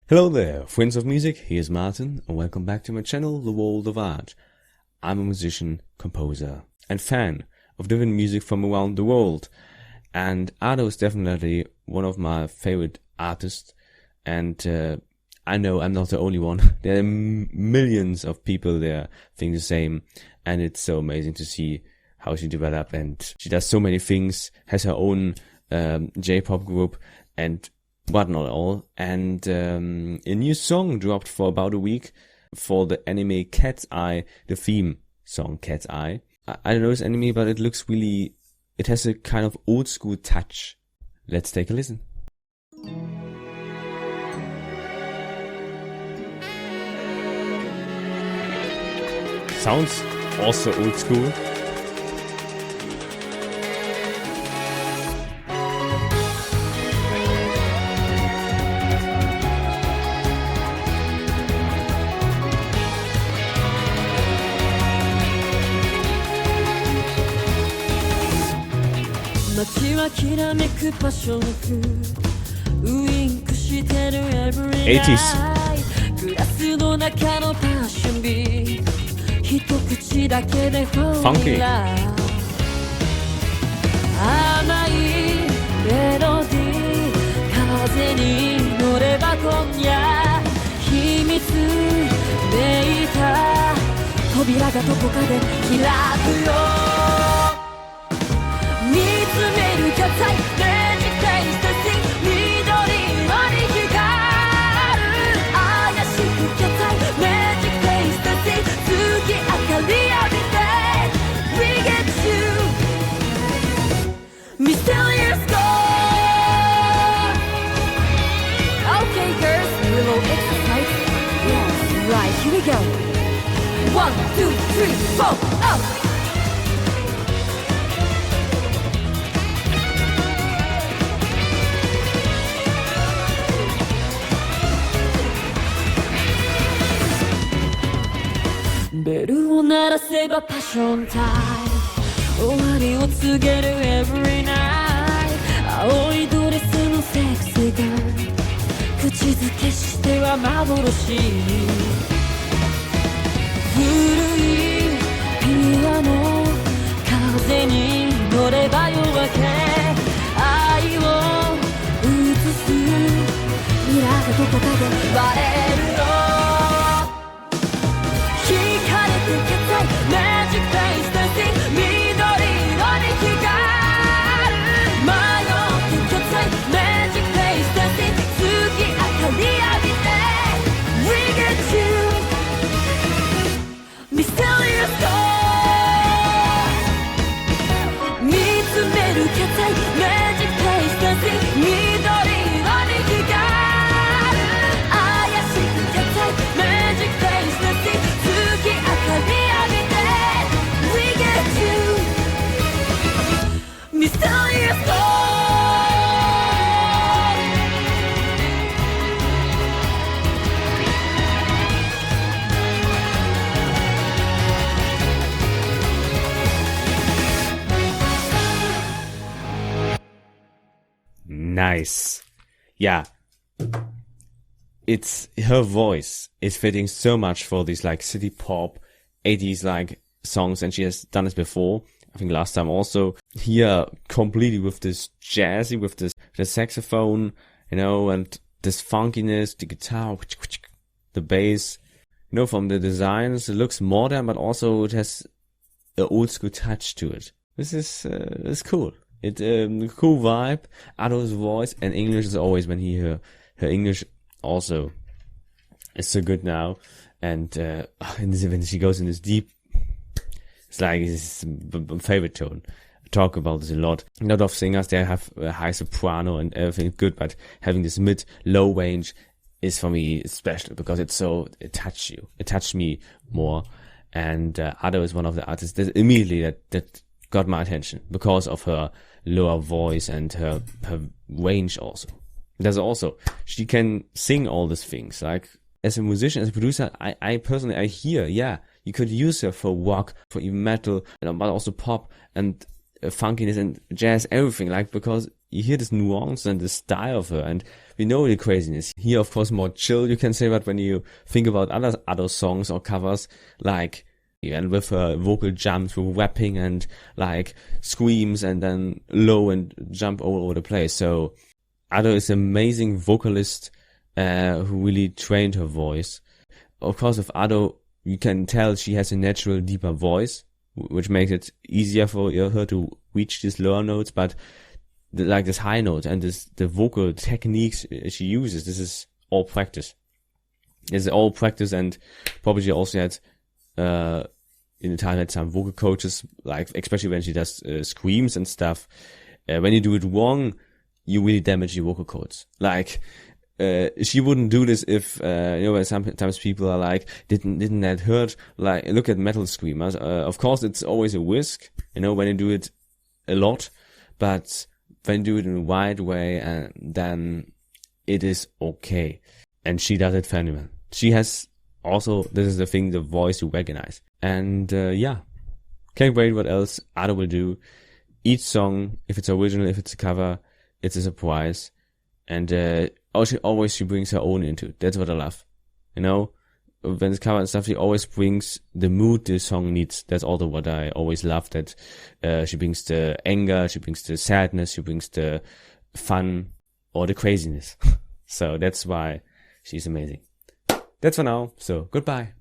Hello there, friends of music, here's Martin, and welcome back to my channel, The World of Art. I'm a musician, composer, and fan of different music from around the world. And Ado is definitely one of my favorite artists, and I know I'm not the only one. There are millions of people there think the same, and it's so amazing to see how she developed, and she does so many things, has her own J-pop group, and but not all. And a new song dropped for about a week for the anime Cat's Eye, the theme song Cat's Eye. I don't know this anime, but it looks really, it has a kind of old school touch. Let's take a listen. Sounds also old school. '80s. Funky. Here we go. 1, 2, 3, 4, up. Bell を鳴らせばパッションタイム終わりを告げる every night 青いドレスのセクシーガール口づけしては幻古いピアノ風に乗れば夜明け愛を映すミラーがどこかで割れるよ惹かれてキャッツアイマジックフェイスダンシング緑色に光る迷ってキャッツアイマジックフェイスダンシング月明かり浴びて We get you Mysterious door 見つめるキャッツアイマジックフェイスダンシング緑色に光る怪しくキャッツアイマジックフェイスダンシング月明かり浴びて We get you Mysterious door Nice. Yeah. It's her voice is fitting so much for these like city pop 80s like songs, and she has done this before. I think last time also. Here completely with this jazzy, with this the saxophone, you know, and this funkiness, the guitar, the bass. You know, from the designs, it looks modern, but also it has an old school touch to it. This is cool. It's cool vibe. Ado's voice and English is always when he her English also is so good now. And when she goes in this deep, it's like it's my favorite tone. I talk about this a lot. A lot of singers they have a high soprano and everything good, but having this mid low range is for me special because it touched you. It touched me more. And Ado is one of the artists that immediately that got my attention because of her lower voice and her range also. There's also, she can sing all these things. Like, as a musician, as a producer, I personally hear, yeah, you could use her for rock, for even metal, but also pop and funkiness and jazz, everything. Like, because you hear this nuance and the style of her, and we know the craziness. Here, of course, more chill, you can say, but when you think about other songs or covers, like, and with her vocal jumps, with rapping and like screams and then low and jump all over the place. So Ado is an amazing vocalist who really trained her voice. Of course, with Ado, you can tell she has a natural deeper voice, which makes it easier for her to reach these lower notes, but like this high note and the vocal techniques she uses, this is all practice. It's all practice, and probably she also had in the time had some vocal coaches, like especially when she does screams and stuff. When you do it wrong, you really damage your vocal cords. Like she wouldn't do this if when sometimes people are like, didn't that hurt? Like, look at metal screamers. Of course, it's always a risk, when you do it a lot, but when you do it in a wide way, then it is okay. And she does it phenomenal. She has also, this is the thing, the voice you recognize. And can't wait what else Ado will do. Each song, if it's original, if it's a cover, it's a surprise. And she brings her own into it. That's what I love. When it's cover and stuff, she always brings the mood the song needs. That's also what I always love, that she brings the anger, she brings the sadness, she brings the fun or the craziness. So that's why she's amazing. That's for now. So goodbye.